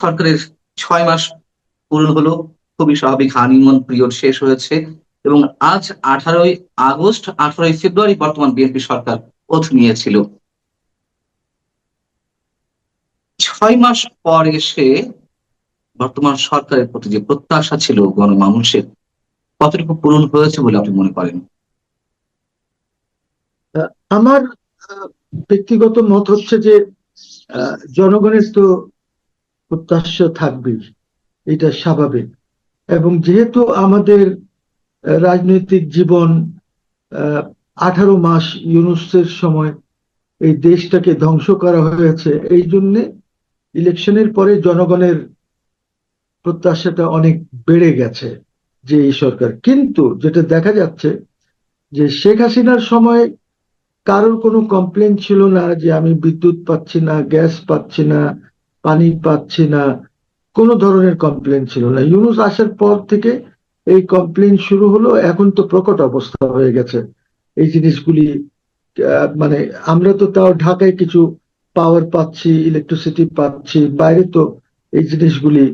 সরকারের 6 মাস পূরণ হলো। খুবই স্বাভাবিক, হানিমুন পিরিয়ড শেষ হয়েছে এবং আজ 18ই আগস্ট, 18ই ফেব্রুয়ারি বর্তমান বিএনপি সরকার ওথ নিয়েছিল। 6 মাস পর এসে বর্তমান সরকারের প্রতি যে প্রত্যাশা ছিল গণমানুষের, কতটুকু পূরণ হয়েছে বলে আপনি মনে করেন? আমার ব্যক্তিগত মত হচ্ছে যে জনগণের তো প্রত্যাশা থাকবেই, এটা স্বাভাবিক। এবং যেহেতু আমাদের রাজনৈতিক জীবন 18 মাস ইউনূসের সময় এই দেশটাকে ধ্বংস করা হয়েছে, এই জন্য ইলেকশনের পরে জনগণের প্রত্যাশাটা অনেক বেড়ে গেছে যে এই সরকার। কিন্তু যেটা দেখা যাচ্ছে যে শেখ হাসিনার সময় কারোর কোনো কমপ্লেন ছিল না যে আমি বিদ্যুৎ পাচ্ছি না, গ্যাস পাচ্ছি না, পানি পাচ্ছি না, কোনো ধরনের কমপ্লেন ছিল না। ইউনূস আসার পর থেকে এই কমপ্লেন শুরু হলো। এখন তো প্রকট অবস্থা হয়ে গেছে এই জিনিসগুলি। মানে আমরা তো তাও ঢাকায় কিছু পাওয়ার পাচ্ছি, ইলেকট্রিসিটি পাচ্ছি, বাইরে তো এই জিনিসগুলি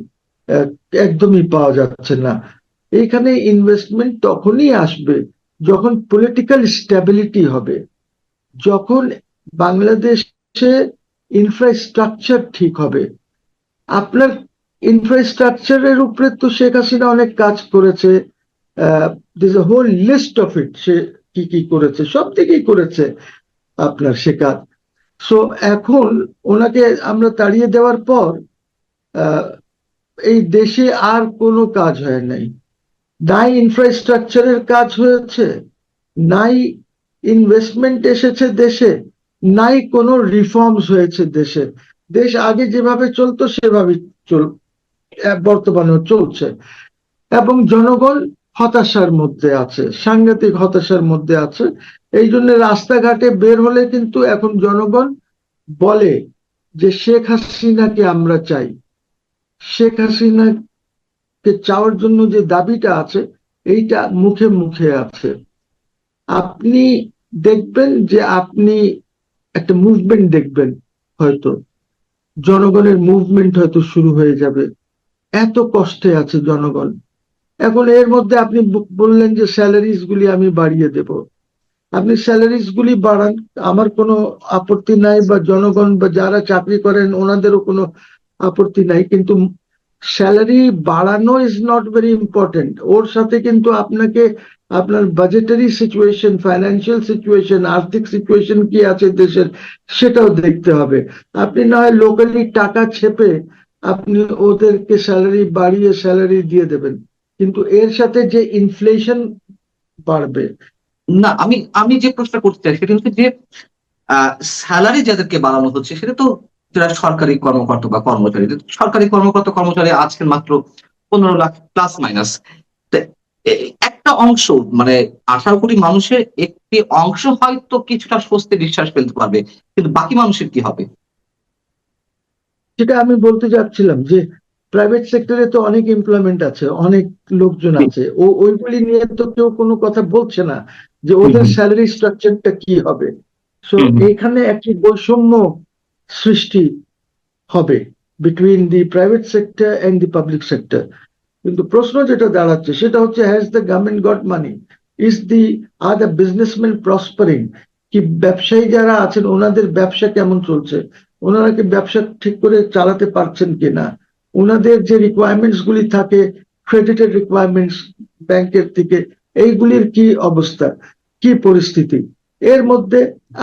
আহ, একদমই পাওয়া যাচ্ছে না। এইখানে ইনভেস্টমেন্ট তখনই আসবে যখন পলিটিক্যাল স্টেবিলিটি হবে, যখন বাংলাদেশে ইনফ্রাস্ট্রাকচার ঠিক হবে। আপনার ইনফ্রাস্ট্রাকচারের উপরে তো শেখ হাসিনা অনেক কাজ করেছে, this a whole list of it. সে কি কি করেছে, সব দিকেই করেছে আপনার সে কাজ। সো এখন ওনাকে আমরা তাড়িয়ে দেওয়ার পর আহ, এই দেশে আর কোনো কাজ হয় নাই। নাই ইনফ্রাস্ট্রাকচারের কাজ হয়েছে, নাই ইনভেস্টমেন্ট এসেছে দেশে, নাই কোনো রিফর্মস হয়েছে দেশে। দেশ আগে যেভাবে চলতো সেভাবে চল বর্তমানেও চলছে। এবং জনগণ হতাশার মধ্যে আছে, সাংঘাতিক হতাশার মধ্যে আছে। এই জন্য রাস্তাঘাটে বের হলে কিন্তু এখন জনগণ বলে যে শেখ হাসিনাকে আমরা চাই। শেখ হাসিনাকে চাওয়ার জন্য যে দাবিটা আছে, এইটা মুখে মুখে আছে। আপনি দেখবেন যে আপনি একটা মুভমেন্ট দেখবেন, হয়তো জনগণের মুভমেন্ট হয়তো শুরু হয়ে যাবে। এত কষ্টে আছে জনগণ। এখন এর মধ্যে আপনি বললেন যে স্যালারিজ গুলি আমি বাড়িয়ে দেব। আপনি স্যালারিজ গুলি বাড়ান, আমার কোনো আপত্তি নাই, বা জনগণ বা যারা চাকরি করেন ওনাদেরও কোনো আপত্তি নাই। কিন্তু স্যালারি বাড়ানো ইজ নট ভেরি ইম্পর্টেন্ট। ওর সাথে কিন্তু আপনাকে আপনার বাজেটারি সিচুয়েশন, ফাইন্যান্সিয়াল সিচুয়েশন, আর্থিক সিচুয়েশন কি আছে দেশের, সেটাও দেখতে হবে। আপনি না হয় লোকালি টাকা ছেপে আপনি ওদেরকে স্যালারি বাড়িয়ে স্যালারি দিয়ে দেবেন, কিন্তু এর সাথে যে ইনফ্লেশন বাড়বে। না, আমি আমি যে প্রশ্নটা করতে চাই সেটা হচ্ছে যে স্যালারি যাদেরকে বাড়ানো হচ্ছে সেটা তো যারা সরকারি কর্মকর্তা বা কর্মচারী। সরকারি কর্মকর্তা কর্মচারী আজকের মাত্র 15 লাখ প্লাস মাইনাস। একটা অংশ, মানে 18 কোটি মানুষের একটি অংশ হয়তো কিছুটা স্বস্তি নিঃশ্বাস ফেলতে পারবে, কিন্তু বাকি মানুষের কি হবে? যেটা আমি বলতে যাচ্ছিলাম যে প্রাইভেট সেক্টরে তো অনেক এমপ্লয়মেন্ট আছে, অনেক লোকজন আছে, ওইগুলি নিয়ে তো কেউ কোনো কথা বলছে না যে হুম, ওদের হুম, স্যালারি স্ট্রাকচারটা কি হবে। So hmm, hmm. এখানে একটি বৈষম্য সৃষ্টি হবে between the private sector and the public sector. কিন্তু প্রশ্ন যেটা দাঁড়াচ্ছে সেটা হচ্ছে, has the government got money? Is the are the businessman prospering? কি ব্যবসায়ী যারা আছেন ওনাদের ব্যবসা কেমন চলছে? ওনারা কি ব্যবসা ঠিক করে চালাতে পারছেন কিনা? ওনাদের যে রিকোয়ারমেন্টস গুলি থাকে, ক্রেডিটের রিকোয়ারমেন্টস ব্যাংকের থেকে, এইগুলির কি অবস্থা, কি পরিস্থিতি? এর মধ্যে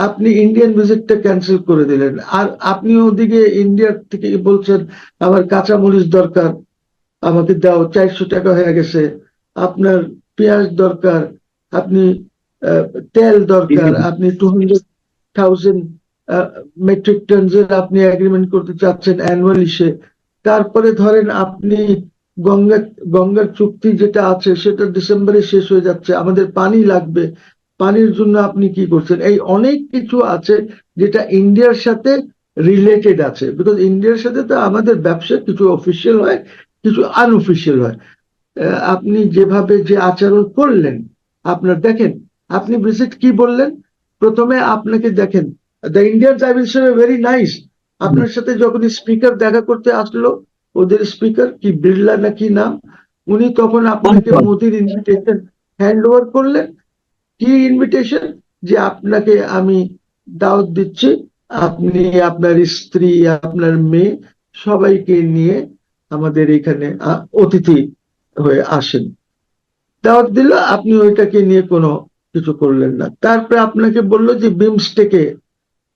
আপনি ইন্ডিয়ান ভিজিটটা ক্যান্সেল করে দিলেন, আর আপনি ওদিকে ইন্ডিয়ার থেকে বলছেন আমার কাঁচামরিচ দরকার, আমাকে দাও, 400 টাকা হয়ে গেছে। আপনার পেঁয়াজ দরকার, আপনি তেল জি, জি, দরকার, জি। আপনি 200,000 মেট্রিক টনের আপনি এগ্রিমেন্ট করতে চাচ্ছেন অ্যানুয়ালি সে। তারপরে ধরেন আপনি গঙ্গা গঙ্গার চুক্তি যেটা আছে সেটা ডিসেম্বরে শেষ হয়ে যাচ্ছে, আমাদের পানি লাগবে। পানির জন্য আপনি কি করছেন? এই অনেক কিছু আছে যেটা ইন্ডিয়ার সাথে রিলেটেড আছে, বিকজ ইন্ডিয়ার সাথে তো আমাদের ব্যবসা কিছু অফিসিয়াল হয়, কিছু আনঅফিসিয়াল হয়। আপনি যেভাবে যে আচরণ করলেন, আপনার দেখেন, আপনি ভিজিট কি বললেন প্রথমে, আপনাকে দেখেন, the Indian I will say very nice. Hmm, আপনার সাথে যখন স্পিকার দেখা করতে আসলো, ওদের স্পিকার কি বিড়লা নাকি নাম, উনি তখন আপনাকে মোদির ইনভিটেশন হ্যান্ড ওভার করলেন। কি ইনভিটেশন? যে আপনাকে আমি দাওয়াত দিচ্ছি, আপনি আপনার স্ত্রী, আপনার মেয়ে সবাইকে নিয়ে আমাদের এখানে অতিথি হয়ে আসেন। দাওয়াত দিল, আপনি ওইটাকে নিয়ে কোনো কিছু করলেন না। তারপরে আপনাকে বললো যে বিমস্টেকে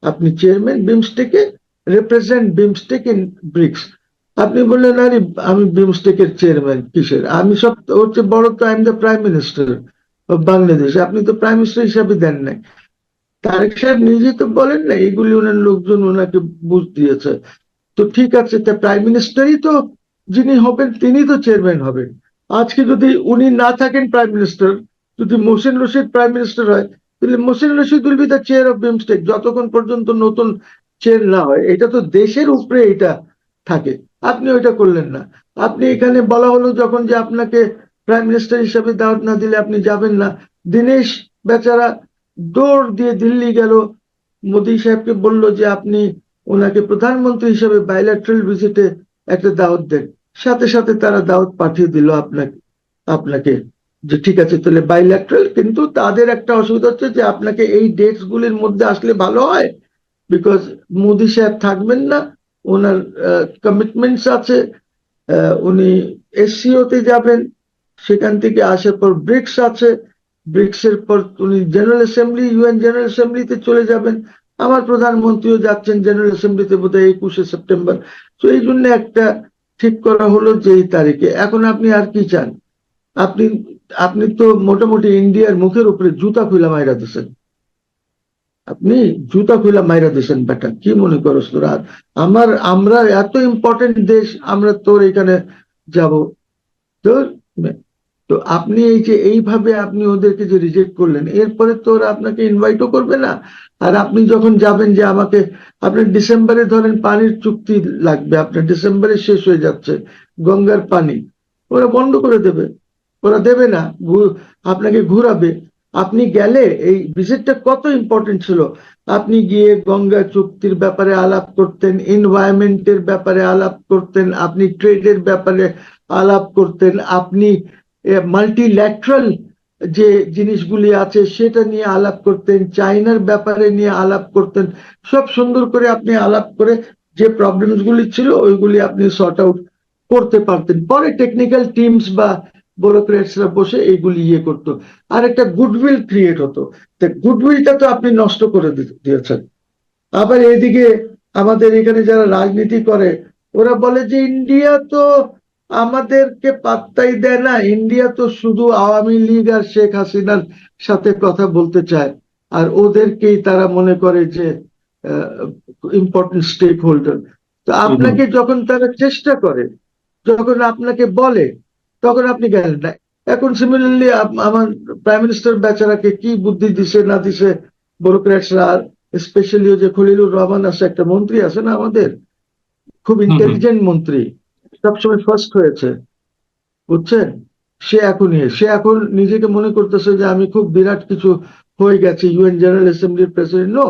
আপনি চেয়ারম্যান, বিমস্টেকে রিপ্রেজেন্ট বিমস্টেক ইন ব্রিক্স। আপনি বললেন আরে আমি বিমস্টেকের চেয়ারম্যান কিসের, আমি সব হচ্ছে বড় তো, I am the prime minister of Bangladesh, আপনি তো প্রাইম মিনিস্টার হিসাবে দেন নাই। তারেক সাহেব নিজে তো বলেন না, এগুলি ওনার লোকজন ওনাকে বুঝ দিয়েছে। তো ঠিক আছে, তা প্রাইম মিনিস্টারই তো যিনি হবেন তিনি তো চেয়ারম্যান হবেন। আজকে যদি উনি না থাকেন প্রাইম মিনিস্টার, যদি মোহসেন রশিদ প্রাইম মিনিস্টার হয়, তাহলে Mohsen Rashid will be the chair of BIMSTEC যতক্ষণ পর্যন্ত নতুন চেয়ার না হয়। এটা তো দেশের উপরে এটা থাকে, আপনি ওইটা করলেন না। আপনি এখানে বলা হলো যখন যে আপনাকে প্রাইম মিনিস্টার হিসেবে দাওয়াত না দিলে আপনি যাবেন না। দীনেশ বেচারা দৌড় দিয়ে দিল্লি গেল, মোদী সাহেবকে বলল যে আপনি ওনাকে প্রধানমন্ত্রী হিসেবে বাইল্যাটারাল ভিজিটে একটা দাওয়াত দেন। সাথে সাথে তারা দাওয়াত পাঠিয়ে দিল আপনাকে আপনাকে যে ঠিক আছে তাহলে বাইল্যাটারাল, কিন্তু তাদের একটা অসুবিধা হচ্ছে যে আপনাকে এই ডেটস গুলির মধ্যে আসলে ভালো হয়, বিকজ মোদী সাহেব থাকবেন না, ওনার কমিটমেন্টস আছে। উনি এসসিও তে যাবেন, সেখান থেকে আসার পর ব্রিক্স আছে, ব্রিক্স এর পর উনি জেনারেল অ্যাসেম্বলি, ইউএন জেনারেল অ্যাসেম্বলিতে চলে যাবেন। আমার প্রধানমন্ত্রীও যাচ্ছেন জেনারেল অ্যাসেম্বলিতে বোধহয় 21শে সেপ্টেম্বর। তো এই জন্য একটা ঠিক করা হলো যে এই তারিখে। এখন আপনি আর কি চান? আপনি আপনি তো মোটামুটি ইন্ডিয়ার মুখের উপরে জুতা খুলা মাইরা দিচ্ছেন, আপনি জুতা খুলা মাইরা দিচ্ছেন বেটা, কি মনে করস তোরা? আমরা এত ইম্পর্টেন্ট দেশ, আমরা তোর এখানে যাব? তোর তো আপনি এই যে এইভাবে আপনি ওদেরকে যে রিজেক্ট করলেন, এরপরে তো ওরা আপনাকে ইনভাইটও করবে না। আর আপনি যখন যাবেন যে আমাকে, আপনি ডিসেম্বরে ধরেন পানির চুক্তি লাগবে, আপনার ডিসেম্বরে শেষ হয়ে যাচ্ছে গঙ্গার পানি, ওরা বন্ধ করে দেবে, ওরা দেবে না, আপনাকে ঘুরাবে। আপনি গেলে এই ভিজিটটা কত ইম্পর্টেন্ট ছিল, আপনি গিয়ে গঙ্গা চুক্তির ব্যাপারে আলাপ করতেন, এনভায়রনমেন্টের ব্যাপারে আলাপ করতেন, আপনি ট্রেডের ব্যাপারে আলাপ করতেন, আপনি মাল্টিল্যাটারাল যে জিনিসগুলি আছে সেটা নিয়ে আলাপ করতেন, চায়নার ব্যাপারে নিয়ে আলাপ করতেন। সব সুন্দর করে আপনি আলাপ করে যে প্রবলেমস গুলি ছিল ওইগুলি আপনি সর্ট আউট করতে পারতেন। পরে টেকনিক্যাল টিমস বা ব্যুরোক্রেটসরা বসে এইগুলি ইয়ে করতো, আর একটা গুডউইল ক্রিয়েট হতো। গুডউইলটা তো আপনি নষ্ট করে দিয়েছেন। আবার এদিকে আমাদের এখানে যারা রাজনীতি করে ওরা বলে যে ইন্ডিয়া তো আমাদেরকে পাত্তাই দেয় না, ইন্ডিয়া তো শুধু আওয়ামী লীগ আর শেখ হাসিনার সাথে কথা বলতে চায়, আর ওদেরকেই তারা মনে করে যে ইম্পর্টেন্ট স্টেক হোল্ডার। তো আপনাকে যখন তারা চেষ্টা করে, যখন আপনাকে বলে, তখন আপনি গেলেন না। এখন সিমিলারলি আমার প্রাইম মিনিস্টার বেচারাকে কি বুদ্ধি দিছে না দিছে ব্যুরোক্র্যাটসরা, আর স্পেশালি যে খলিলুর রহমান আছে, একটা মন্ত্রী আছে না আমাদের, খুব ইন্টেলিজেন্ট মন্ত্রী, সবসময় ফার্স্ট হয়েছে, বুঝছেন? সে এখন নিজেকে মনে করতেছে যে আমি খুব বিরাট কিছু হয়ে গেছে, ইউএন জেনারেল অ্যাসেম্বলির প্রেসিডেন্ট। নো,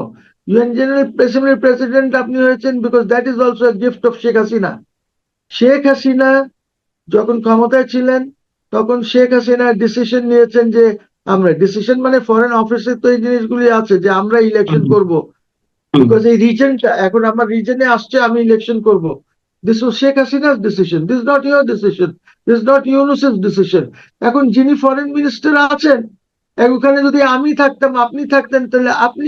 ইউএন জেনারেল অ্যাসেম্বলির প্রেসিডেন্ট আপনি হয়েছেন because that is also a gift of Sheikh Hasina. Sheikh Hasina যখন ক্ষমতায় ছিলেন তখন শেখ হাসিনা ডিসিশন নিয়েছেন যে আমরা, ডিসিশন মানে ফরেন অফিসে তো এই জিনিসগুলি আছে যে আমরা ইলেকশন করব, বিকজ এই রিজনটা এখন আমার রিজনে আসছে, আমি ইলেকশন করব। This was Sheikh Hasina's decision, this not your decision, this not ইউনুসের ডিসিশন। এখন যিনি ফরেন মিনিস্টার আছেন, ওখানে যদি আমি থাকতাম, আপনি থাকতেন, তাহলে আপনি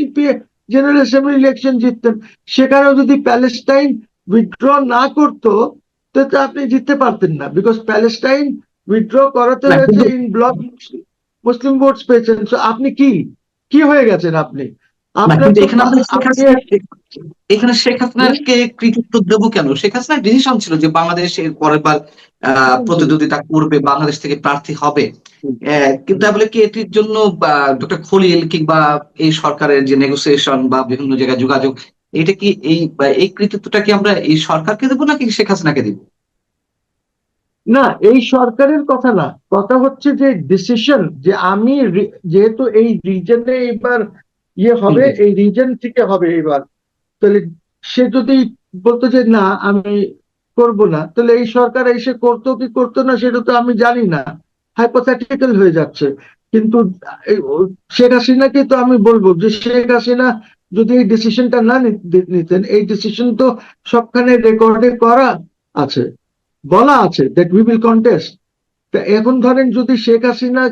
জেনারেল অ্যাসেম্বলি ইলেকশন জিততেন। সেখানেও যদি প্যালেস্টাইন উইথড্র না করতো তো আপনি জিততে পারতেন না, বিকজ প্যালেস্টাইন উইথড্র করাতে হয়েছে ইন ব্লক, মুসলিম ভোটস পেয়েছেন। আপনি কি হয়ে গেছেন আপনি? আপনার তো এখানে শেখ হাসিনাকে কৃতিত্ব দেবো কেন? শেখ হাসিনার ডিসিশন ছিল যে বাংলাদেশ এর পরের বার প্রতিদ্বন্দ্বিতা করবে, বাংলাদেশ থেকে প্রার্থী হবে। কিন্তু বলে কি এটির জন্য ডক্টর খলিল কিংবা এই সরকারের যে নেগোসিয়েশন বা বিভিন্ন জায়গায় যোগাযোগ, এটা কি এই কৃতিত্বটা কি আমরা এই সরকারকে দেবো নাকি শেখ হাসিনাকে দিব? না, এই সরকারের কথা না, কথা হচ্ছে যে ডিসিশন, যে আমি যেহেতু এই রিজনে এবার ইয়ে হবে, এই রিজন থেকে হবে এবার, তাহলে সে যদি বলতো যে না আমি করব না, তাহলে এই সরকার এসে করতো কি করতো না সেটা তো আমি জানি না, হাইপোথেটিক্যাল হয়ে যাচ্ছে। কিন্তু শেখ হাসিনাকে তো আমি বলবো যে শেখ হাসিনা যদি এই ডিসিশনটা না নিতেন, এই ডিসিশন তো সবখানে রেকর্ডে করা আছে, বলা আছে দ্যাট উই উইল কন্টেস্ট। তা এখন ধরেন যদি শেখ হাসিনা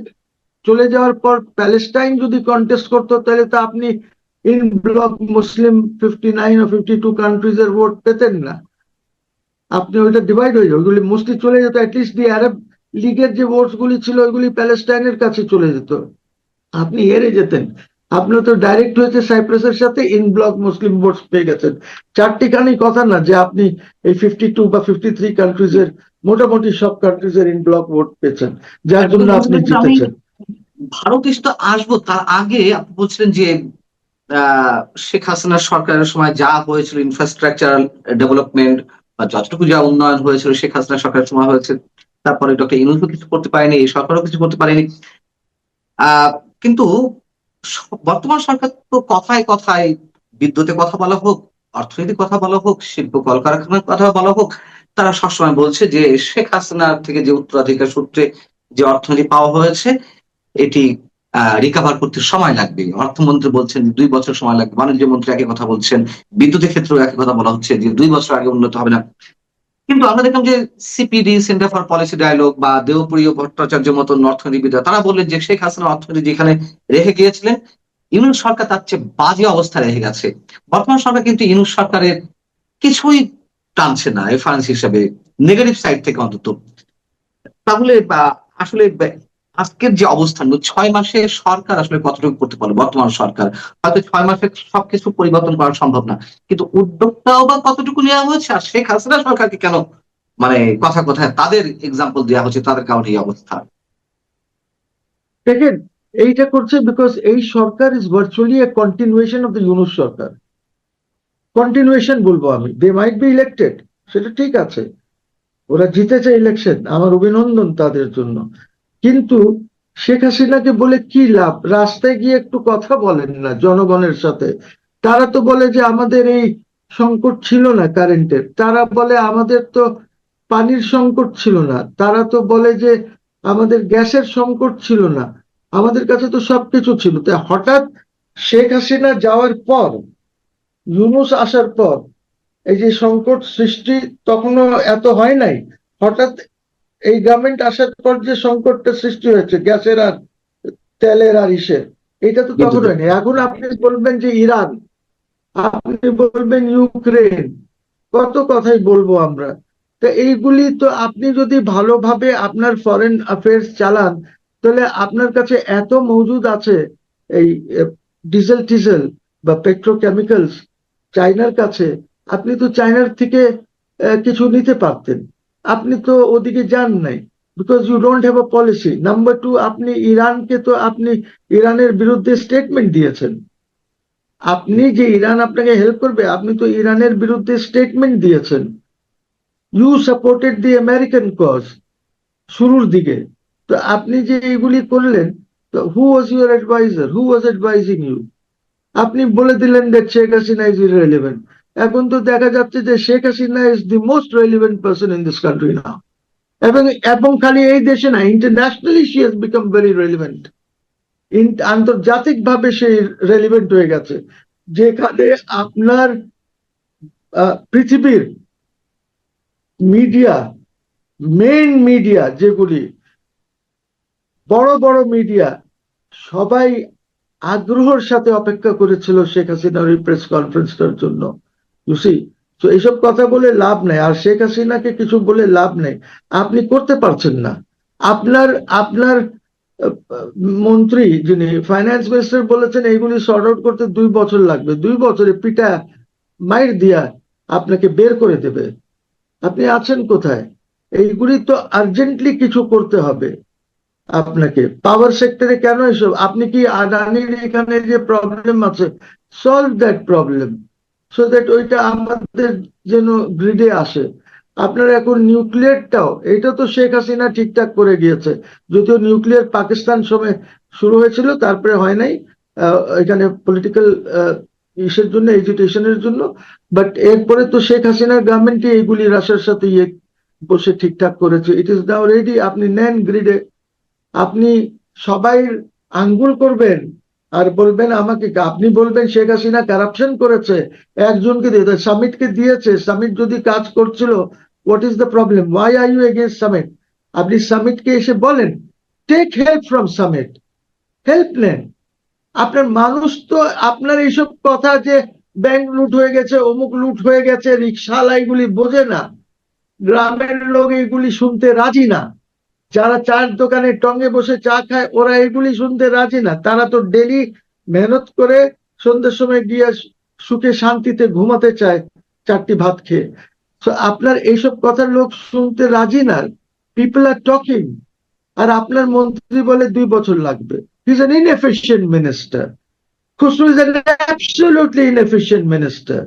চলে যাওয়ার পর প্যালেস্টাইন যদি কন্টেস্ট করতো, তাহলে তো আপনি ইন ব্লক মুসলিম 59 ও 52 কান্ট্রিজের ভোট পেতেন না, আপনি ওইটা ডিভাইড হয়ে যাবে, ওইগুলি মোস্টলি চলে যেত, অ্যাটলিস্ট দি আরব লীগের যে ভোটস গুলি ছিল ওইগুলি প্যালেস্টাইনের কাছে চলে যেত, আপনি হেরে যেতেন। আপনি তো ডাইরেক্ট হয়েছে সাইপ্রাসের সাথে, ইন ব্লক মুসলিম ভোটস পেয়ে গেছেন। চারটিখানি কথা না যে আপনি এই 52 বা 53 কান্ট্রিজের মোটামুটি সব কান্ট্রিজের ইন ব্লক ভোট পেয়েছেন, যার জন্য আপনি আমি জিতেছেন। ভারত তো আসবো, তার আগে আপনি বলছিলেন যে আহ, শেখ হাসিনার সরকারের সময় যা হয়েছিল ইনফ্রাস্ট্রাকচারাল ডেভেলপমেন্ট বা যতটুকু যা উন্নয়ন হয়েছিল শেখ হাসিনার সরকারের সময় হয়েছে, তারপরে ডক্টর ইউনূসও কিছু করতে পারেনি, এই সরকারও কিছু করতে পারেনি। আহ কিন্তু বর্তমান সরকার তো কথায় কথায় বিদ্যুতের কথা বলা হোক, অর্থনীতির কথা বলা হোক, শিল্প কলকারখানার কথা বলা হোক, তারা সবসময় বলছে যে শেখ হাসিনার থেকে যে উত্তরাধিকার সূত্রে যে অর্থনীতি পাওয়া হয়েছে এটি রিকভার করতে সময় লাগবে। অর্থমন্ত্রী বলছেন 2 বছর সময় লাগবে, বাণিজ্য মন্ত্রী একই কথা বলছেন, বিদ্যুতের ক্ষেত্রেও একই কথা বলা হচ্ছে যে 2 বছর আগে উন্নত হবে না। কিন্তু আমরা দেখলাম যে CPD, centre for policy dialogue, বা দেবপ্রিয় ভট্টাচার্যের মতন অর্থনীতিবিদরা তারা বললেন যে শেখ হাসিনা অর্থনীতি যেখানে রেখে গিয়েছিলেন, ইউনূস সরকার তার চেয়ে বাজে অবস্থা রেখে গেছে। বর্তমান সরকার কিন্তু ইউনূস সরকারের কিছুই টানছে না রেফারেন্স হিসেবে, নেগেটিভ সাইড থেকে অন্তত। তাহলে আসলে আজকের যে অবস্থান, 6 মাসে সরকার আসলে কতটুকু করতে পারবে? বর্তমান সরকার হয়তো 6 মাসে সবকিছু পরিবর্তন করা সম্ভব না, কিন্তু উদ্যোগটাও বা কতটুকু নেওয়া হয়েছে? আর শেখ হাসিনা সরকারকে কেন মানে কথা কথায় তাদের এক্সাম্পল দেওয়া হচ্ছে, তাদের কারণে এই অবস্থা? দেখেন, এইটা করছে বিকজ এই সরকার is virtually a continuation of the Yunus সরকার। কন্টিনিউয়েশন বলবো আমি, দে মাইট বি ইলেক্টেড, সেটা ঠিক আছে, ওরা জিতেছে ইলেকশন, আমার অভিনন্দন তাদের জন্য। কিন্তু শেখ হাসিনাকে বলে কি লাভ? রাস্তায় গিয়ে একটু কথা বলেন না জনগণের সাথে। তারা তো বলে যে আমাদের এই সংকট ছিল না কারেন্টের, তারা বলে আমাদের তো পানির সংকট ছিল না, তারা তো বলে যে আমাদের গ্যাসের সংকট ছিল না, আমাদের কাছে তো সবকিছু ছিল। তাই হঠাৎ শেখ হাসিনা যাওয়ার পর, ইউনূস আসার পর এই যে সংকট সৃষ্টি, তখনও এত হয় নাই। হঠাৎ এই গভর্নমেন্ট আসার পর যে সংকটটা সৃষ্টি হয়েছে গ্যাসের আর তেলের আর ইসের, এটা তো তখন বিদ্যুতের। হয়নি। এখন আপনি বলবেন যে ইরান, আপনি বলবেন ইউক্রেন, কত কথাই বলবো আমরা। তো এইগুলি তো আপনি যদি ভালোভাবে আপনার ফরেন অ্যাফেয়ার্স চালান, তাহলে আপনার কাছে এত মজুদ আছে, এই ডিজেল টিজেল বা পেট্রোকেমিক্যালস চায়নার কাছে, আপনি তো চায়নার থেকে কিছু নিতে পারতেন, আপনি তো ওদিকে যান নাই, because you don't have a policy. Number two, আপনি ইরানকে তো আপনি ইরানের বিরুদ্ধে স্টেটমেন্ট দিয়েছেন, আপনি যে ইরান আপনাকে হেল্প করবে, আপনি তো ইরানের বিরুদ্ধে স্টেটমেন্ট দিয়েছেন। You supported the American cause শুরুর দিকে। তো আপনি যে এইগুলি করলেন, who was your adviser, who was advising you? আপনি বলে দিলেন that Sheikh Hasina is irrelevant. এখন তো দেখা যাচ্ছে যে Sheikh Hasina is the most relevant person in this country now. এবং এবং খালি এই দেশে না, internationally she has become very relevant. আন্তর্জাতিক ভাবে সে রেলিভেন্ট হয়ে গেছে, যেখানে আপনার পৃথিবীর মিডিয়া, মেইন মিডিয়া যেগুলি, বড় বড় মিডিয়া, সবাই আগ্রহের সাথে অপেক্ষা করেছিল শেখ হাসিনার ওই প্রেস কনফারেন্সটার জন্য। বুঝি, তো এইসব কথা বলে লাভ নেই, আর শেখ হাসিনাকে কিছু বলে লাভ নেই, আপনি করতে পারছেন না। আপনার আপনার মন্ত্রী যিনি ফাইন্যান্স মিনিস্টার বলেছেন এইগুলি সর্ট আউট করতে 2 বছর লাগবে, 2 বছরে পিটা মাইর দিয়া আপনাকে বের করে দেবে। আপনি আছেন কোথায়? এইগুলি তো আর্জেন্টলি কিছু করতে হবে আপনাকে। পাওয়ার সেক্টরে কেন এসব? আপনি কি আদানির এখানে যে প্রবলেম আছে, solve that problem, so that ওইটা আমাদের যেন গ্রিডে আসে। আপনার এখন নিউক্লিয়ারটাও, এটা তো শেখ হাসিনা ঠিকঠাক করে গিয়েছে, যদিও নিউক্লিয়ার পাকিস্তান সময় শুরু হয়েছিল, তারপরে হয় নাই, এখানে পলিটিক্যাল ইসের জন্য, এডুকেশনের জন্য। বাট এরপরে তো শেখ হাসিনার গভর্নমেন্টই এইগুলি রাশিয়ার সাথে বসে ঠিকঠাক করেছে। It is now ready. আপনি নেন গ্রিডে, আপনি সবাই আঙ্গুল করবেন আর বলবেন আমাকে, আপনি বলবেন শেখ হাসিনা কারাপশন করেছে, একজনকে দিয়ে সামিটকে দিয়েছে, সামিট যদি কাজ করছিল, what is the problem? Why are you against summit? আপনি সামিটকে এসে বলেন, take help from summit, help নেন। আপনার মানুষ তো আপনার এইসব কথা যে ব্যাংক লুট হয়ে গেছে, অমুক লুট হয়ে গেছে, রিক্সাওয়ালা এগুলি বোঝে না, গ্রামের লোক এগুলি শুনতে রাজি না, যারা চার দোকানে টঙ্গে বসে চা খায় ওরা এগুলি শুনতে রাজি না। তারা তো ডেলি মেহনত করে সন্ধ্যের সময় গিয়ে সুখে শান্তিতে ঘুমাতে চায় চারটি ভাত খেয়ে। তো আপনার এইসব কথা লোক শুনতে রাজি না, পিপল আর টকিং। আর আপনার মন্ত্রী বলে 2 বছর লাগবে। He is an inefficient minister. Khasru is an absolutely inefficient minister.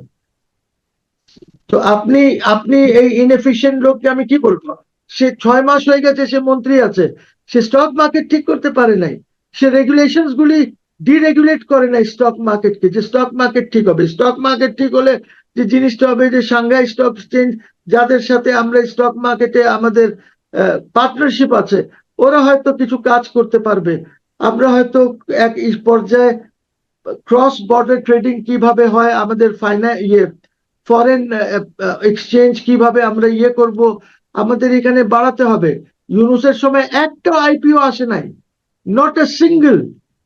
তো আপনি আপনি এই ইনএফিশিয়েন্ট লোককে আমি কি বলবো? সে 6 মাস হয়ে গেছে সে মন্ত্রী আছে, সে স্টক মার্কেট ঠিক করতে পারে নাই, সে রেগুলেশনস গুলি ডিরেগুলেট করে নাই স্টক মার্কেটকে, যে স্টক মার্কেট ঠিক হবে। স্টক মার্কেট ঠিক হলে যে জিনিসটা হবে, যে সাংহাই স্টক এক্সচেঞ্জ, যাদের সাথে আমরা স্টক মার্কেটে আমাদের পার্টনারশিপ আছে, ওরা হয়তো কিছু কাজ করতে পারবে। আমরা হয়তো এক পর্যায়ে ক্রস বর্ডার ট্রেডিং কিভাবে হয়, আমাদের ফরেন এক্সচেঞ্জ কিভাবে আমরা করব, আমাদের এখানে বাড়াতে হবে। ইউনুসের সময় একটা আইপিও আসে নাই, নট এ সিঙ্গেল।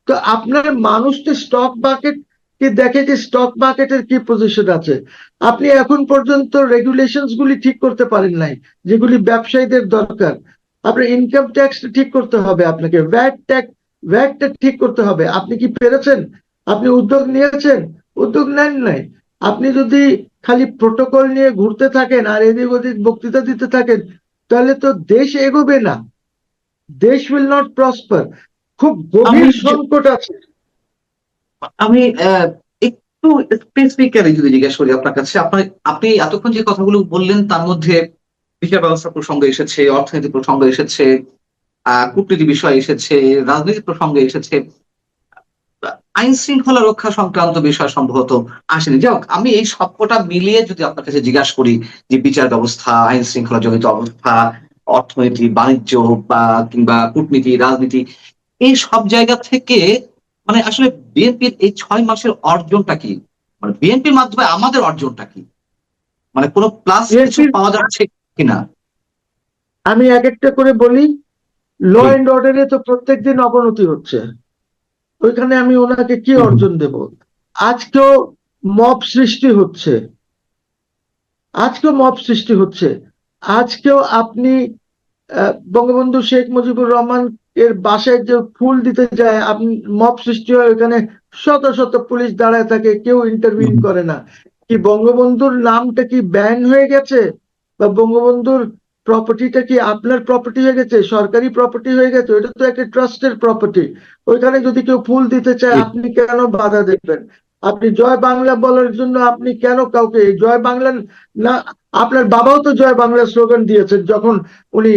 তো আপনার মানুষ তো স্টক মার্কেট কে দেখে যে স্টক মার্কেটের কি পজিশন আছে। আপনি এখন পর্যন্ত রেগুলেশনস গুলি ঠিক করতে পারেন নাই, যেগুলি ব্যবসায়ীদের দরকার। আপনার ইনকাম ট্যাক্স ঠিক করতে হবে, আপনাকে ভ্যাটটা ঠিক করতে হবে। আপনি কি পেরেছেন? আপনি উদ্যোগ নিয়েছেন? উদ্যোগ নেন নাই। আপনি যদি খালি প্রোটোকল নিয়ে ঘুরতে থাকেন আর এদিক ওদিক বক্তৃতা দিতে থাকেন, তাহলে তো দেশ এগোবে না, দেশ উইল নট প্রসপার। খুব আমি গভীর সংকট আছে। আমি একটু স্পেসিফিক্যালি যদি জিজ্ঞেস করি আপনার কাছে, আপনার আপনি এতক্ষণ যে কথাগুলো বললেন তার মধ্যে বিচার ব্যবস্থা প্রসঙ্গ এসেছে, অর্থনীতি প্রসঙ্গ এসেছে, কূটনীতি বিষয় এসেছে, রাজনীতি প্রসঙ্গে এসেছে, আইন শৃঙ্খলা রক্ষা সংক্রান্ত বিষয় সম্ভবত আসেনি। যাই হোক, আমি এই সবকটা মিলিয়ে যদি আপনার কাছে জিজ্ঞাসা করি যে বিচার ব্যবস্থা, আইন শৃঙ্খলা জনিত অবস্থা, অর্থনীতি, বাণিজ্য বা কিংবা কূটনীতি, রাজনীতি, এই সব জায়গা থেকে মানে আসলে বিএনপির এই 6 মাসের অর্জনটা কি? মানে বিএনপির মাধ্যমে আমাদের অর্জনটা কি? মানে কোনো প্লাস কিছু বিএনপির, পাওয়া যাচ্ছে কিনা? আমি এক একটা করে বলি। ল জি। এন্ড অর্ডারে তো প্রত্যেকদিন অবনতি হচ্ছে, ওইখানে আমি ওনাকে কি হুম, হুম। অর্জন দেব? আজকেও মব সৃষ্টি হচ্ছে, আজকেও মব সৃষ্টি হচ্ছে। আজকেও আপনি বঙ্গবন্ধু শেখ মুজিবুর রহমান এর বাসায় যে ফুল দিতে যায়, আপনি মব সৃষ্টি হয়, ওখানে শত শত পুলিশ দাঁড়ায় থাকে, কেউ ইন্টারভিউ হুম, করে না। কি বঙ্গবন্ধুর নামটা কি ব্যান হয়ে গেছে? বা বঙ্গবন্ধুর প্রপার্টিটা কি আপনার প্রপার্টি হয়ে গেছে, সরকারি প্রপার্টি হয়ে গেছে? ওটা তো একটা ট্রাস্টের প্রপার্টি। ওইখানে যদি কেউ ফুল দিতে চায়, জি। আপনি কেন বাধা দেবেন? আপনি জয় বাংলা বলার জন্য আপনি কেন কাউকে জয় বাংলা না? আপনার বাবাও তো জয় বাংলা স্লোগান দিয়েছেন যখন উনি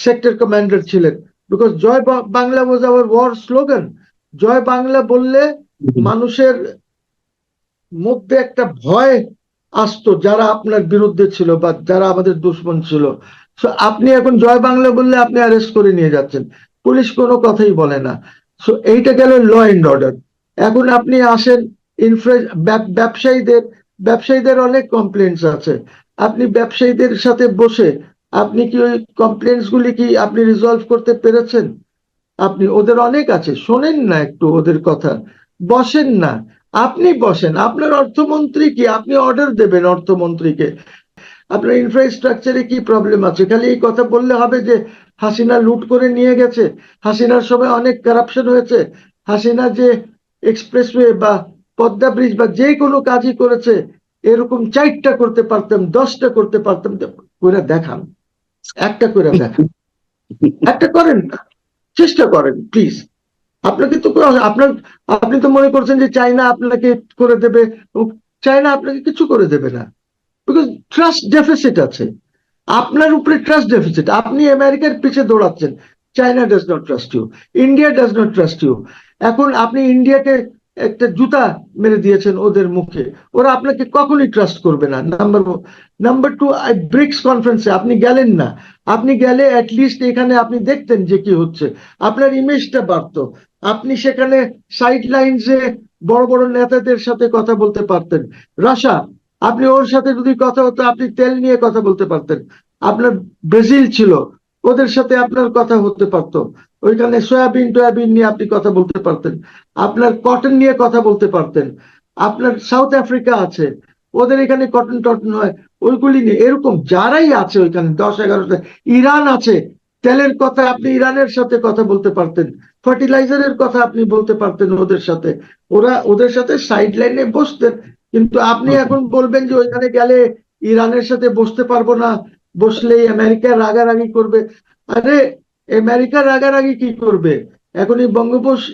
সেক্টর কমান্ডার ছিলেন, because Joy Bangla was our war slogan. জয় বাংলা বললে হুম, মানুষের মধ্যে একটা ভয় আসতো, যারা আপনার বিরুদ্ধে ছিল বা যারা আমাদের দুশ্মন ছিল। সো আপনি এখন জয় বাংলা বললে আপনি অ্যারেস্ট করে নিয়ে যাচ্ছেন, পুলিশ কোনো কথাই বলে না। সো এইটা গেল ল এন্ড অর্ডার। এখন আপনি আসেন ব্যবসায়ীদের, ব্যবসায়ীদের অনেক কমপ্লেন্টস আছে। আপনি ব্যবসায়ীদের সাথে বসে আপনি কি ওই কমপ্লেন্টস গুলি কি আপনি রিজলভ করতে পেরেছেন? আপনি ওদের অনেক আছে, শোনেন না একটু ওদের কথা, বসেন না। আপনি বসেন, আপনার অর্থমন্ত্রী কি, আপনি অর্ডার দেবেন অর্থমন্ত্রীকে। আপনার ইনফ্রাস্ট্রাকচারে কি প্রবলেম আছে? খালি এই কথা বললে হবে যে হাসিনা লুট করে নিয়ে গেছে, হাসিনার সময় অনেক কারাপশন হয়েছে, হাসিনা যে এক্সপ্রেসওয়ে বা পদ্মা ব্রিজ বা যে কোনো কাজই করেছে, এরকম 4টা করতে পারতাম, 10টা করতে পারতাম, করে দেখান, একটা করে দেখান। একটা করেন না, চেষ্টা করেন প্লিজ। আপনাকে তো আপনার, আপনি তো মনে করছেন যে চায়না আপনাকে করে দেবে। চায়না আপনাকে কিছু করে দেবে না, বিকজ ট্রাস্ট ডেফিসিট আছে, আপনার উপরে ট্রাস্ট ডেফিসিট। আপনি আমেরিকার পিছে দৌড়াচ্ছেন, China does not trust you, India does not trust you. এখন আপনি ইন্ডিয়াকে একটা জুতা মেরে দিয়েছেন ওদের মুখে। ওরা আপনাকে কখনোই ট্রাস্ট করবে না, নাম্বার 1। নাম্বার 2, ব্রিক্স কনফারেন্সে আপনি গেলেন না। আপনি গেলে অ্যাটলিস্ট এখানে আপনি দেখতেন যে কি হচ্ছে, আপনার ইমেজটা বাড়তো। আপনি সেখানে সাইড লাইনসে বড় বড় নেতাদের সাথে কথা বলতে পারতেন। রাশা, আপনি ওর সাথে যদি কথা হতো, আপনি তেল নিয়ে কথা বলতে পারতেন। আপনার ব্রাজিল ছিল, ওদের সাথে আপনার কথা হতে পারতো। ওইখানে সয়াবিন টয়াবিন নিয়ে আপনি কথা বলতে পারতেন, আপনার কটন নিয়ে কথা বলতে পারতেন। আপনার সাউথ আফ্রিকা আছে, ওদের এখানে কটন টটন হয়, ওইগুলি নিয়ে এরকম যারাই আছে ওইখানে 10-11টা। ইরান আছে, তেলের কথা আপনি ইরানের সাথে কথা বলতে পারতেন, ফার্টিলাইজারের কথা আপনি বলতে পারতেন ওদের সাথে। ওদের সাথে সাইড লাইনে বসতেন। কিন্তু আপনি এখন বলবেন যে ওইখানে গেলে ইরানের সাথে বসতে পারবো না, বসলেই আমেরিকা রাগারাগি করবে। আরে, আমেরিকা রাগারাগি কি করবে? এখন এই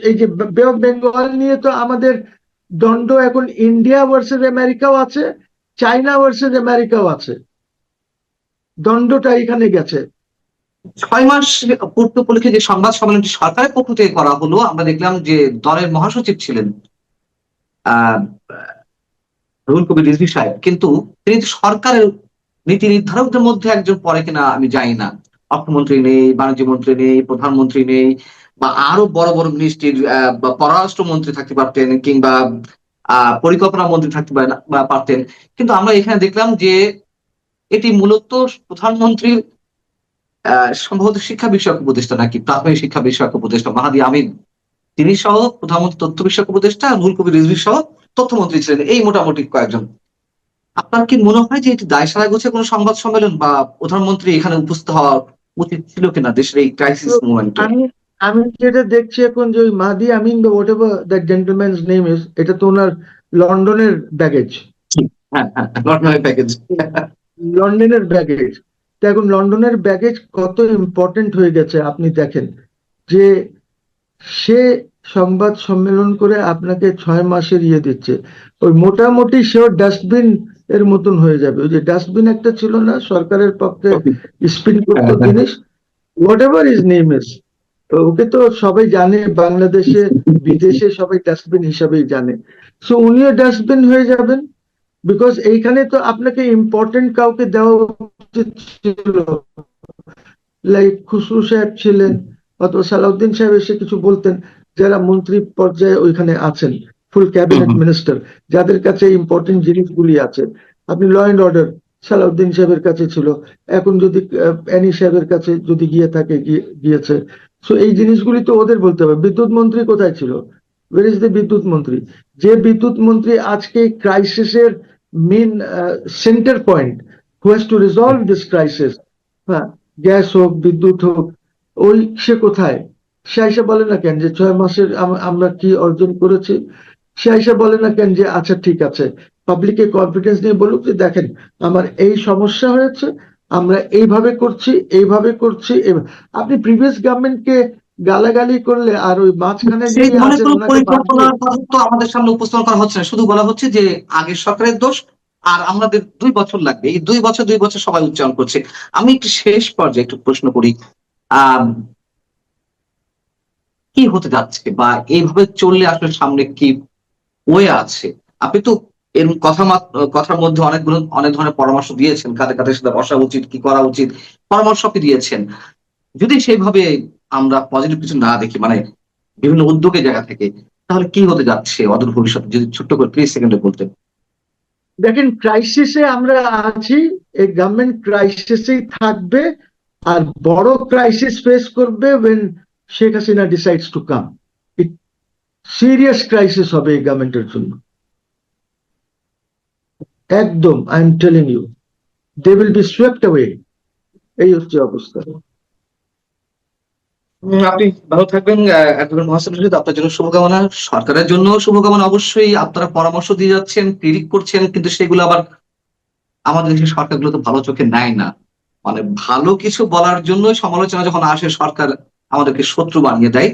এই যে বে অফ বেঙ্গল নিয়ে তো আমাদের দ্বন্দ্ব এখন ইন্ডিয়া ভার্সেস আমেরিকাও আছে, চায়না ভার্সেস আমেরিকাও আছে। দ্বন্দ্বটা এখানে গেছে। 6 মাস পূর্তি উপলক্ষে যে সংবাদ সম্মেলনটি সরকারের পক্ষ থেকে করা হলো, আমরা দেখলাম যে দলের মহাসচিব ছিলেন আহ রুহুল কবির রিজভী সাহেব, কিন্তু তিনি তো সরকারের নীতি নির্ধারকদের মধ্যে একজন পড়ে কিনা আমি জানি না। অর্থমন্ত্রী নেই, বাণিজ্য মন্ত্রী নেই, প্রধানমন্ত্রী নেই, বা আরো বড় বড় মিনিস্ট্রির বা পররাষ্ট্র মন্ত্রী থাকতে পারতেন, কিংবা পরিকল্পনা মন্ত্রী থাকতে পারতেন। কিন্তু আমরা এখানে দেখলাম যে এটি মূলত প্রধানমন্ত্রীর সম্ভবত শিক্ষা বিষয়ক উপদেষ্টা, নাকি প্রাথমিক শিক্ষা বিষয়ক উপদেষ্টা মাহাদি আমিন, তিনি সহ প্রধানমন্ত্রী তথ্য বিষয়ক উপদেষ্টা, রুহুল কবির রিজভী সহ তথ্যমন্ত্রী ছিলেন, এই মোটামুটি কয়েকজন। আপনার কি মনে হয় যে এটি দায়সারা গোছে কোনো সংবাদ সম্মেলন, বা প্রধানমন্ত্রী এখানে উপস্থিত হওয়া উচিত ছিল কিনা দেশের এই তো ক্রাইসিস মুভমেন্টে? আমি আমি যেটা দেখছি এখন, যে ওই মাহদি আমিন বা what ever that gentleman's name is, এটা তো ওনার লন্ডনের ব্যাগেজ। হ্যাঁ, হ্যাঁ, লন্ডনের প্যাকেজ। লন্ডনের ব্যাগেজ। তো এখন লন্ডনের ব্যাগেজ কত ইম্পর্টেন্ট হয়ে গেছে আপনি দেখেন, যে সে সংবাদ সম্মেলন করে আপনাকে 6 মাসের দিচ্ছে। ওই মোটামুটি সেও ডাস্টবিন এর মতন হয়ে যাবে। ওই যে ডাস্টবিন একটা ছিল না সরকারের পক্ষে স্পিন করতো জিনিস, whatever is name is, okay তো সবাই জানে, বাংলাদেশে বিদেশে সবাই ডাস্টবিন হিসাবেই জানে। সো উনিও ডাস্টবিন হয়ে যাবেন। বিকজ এইখানে তো আপনাকে ইম্পর্টেন্ট কাউকে দেওয়া উচিত ছিল, লাইক খুসরু সাহেব ছিলেন, অথবা সালাউদ্দিন সাহেব এসে কিছু বলতেন, যারা মন্ত্রী পর্যায়ে ওইখানে আছেন, ফুল ক্যাবিনেট মিনিস্টার, যাদের কাছে ইম্পর্টেন্ট জিনিসগুলি আছে। আপনি ল অ্যান্ড অর্ডার সালাউদ্দিন সাহেবের কাছে ছিল, এখন যদি অ্যানি সাহেবের কাছে যদি গিয়ে থাকে, গিয়েছে। সো এই জিনিসগুলি তো ওদের বলতে হবে। বিদ্যুৎ মন্ত্রী কোথায় ছিল? ওয়ার ইজ দ্য বিদ্যুৎ মন্ত্রী? যে বিদ্যুৎ মন্ত্রী আজকে ক্রাইসিসের main center point, who has to resolve this crisis, হ্যাঁ, গ্যাস হোক বিদ্যুৎ হোক, ওই সে কোথায়? সে আইসা বলে না কেন যে 6 মাসের আমরা কি অর্জন করেছি? সে আইসা বলে না কেন যে আচ্ছা ঠিক আছে, পাবলিকে কনফিডেন্স নিয়ে বলুক যে দেখেন আমার এই সমস্যা হয়েছে, আমরা এইভাবে করছি, এইভাবে করছি। আপনি প্রিভিয়াস গভর্নমেন্টকে গালাগালি করলে, আর ওই মাঝখানে সেই যিনি ধরনের আছেন কোনো ওনাকে বাদ দিয়ে, পরিকল্পনার কথা তো আমাদের সামনে উপস্থাপন করা হচ্ছে না, শুধু বলা হচ্ছে যে আগের সরকারের দোষ, আর আমাদের 2 বছর লাগবে, এই 2 বছর সবাই উচ্চারণ করছে। আমি একটু শেষ পর্যায়ে একটু প্রশ্ন করি, আহ কি হতে যাচ্ছে, বা এইভাবে চললে আসলে সামনে কি ওয়ে আছে? আপনি তো এর কথার মধ্যে অনেক ধরনের পরামর্শ দিয়েছেন, কাদের কাদের সাথে বসা উচিত, কি করা উচিত, পরামর্শ কি দিয়েছেন। যদি সেইভাবে আমরা পজিটিভ কিছু না দেখি, মানে বিভিন্ন উদ্যোগের জায়গা থেকে, তাহলে কি হতে যাচ্ছে অদূর ভবিষ্যতে, যদি ছোট্ট করে 30 সেকেন্ডে বলতেন। দেখেন ক্রাইসিসে আমরা আছি, এই গভর্নমেন্ট ক্রাইসিসেই থাকবে, আর বড় ক্রাইসিস ফেস করবে when Sheikh Hasina decides to come. Serious crisis হবে এই গভর্নমেন্টের জন্য, একদম, I am telling you, they will be swept away. এই হচ্ছে অবস্থা। আপনি ভালো থাকবেন, অ্যাডভোকেট মহাসিন রশিদ, আপনার জন্য শুভকামনা, সরকারের জন্য শুভকামনা। অবশ্যই আপনারা পরামর্শ দিয়ে যাচ্ছেন, ক্রিটিক করছেন, কিন্তু সেগুলো আবার আমাদের দেশের সরকারগুলো তো ভালো চোখে নেয় না। মানে ভালো কিছু বলার জন্য সমালোচনা যখন আসে, সরকার আমাদেরকে শত্রু বানিয়ে দেয়।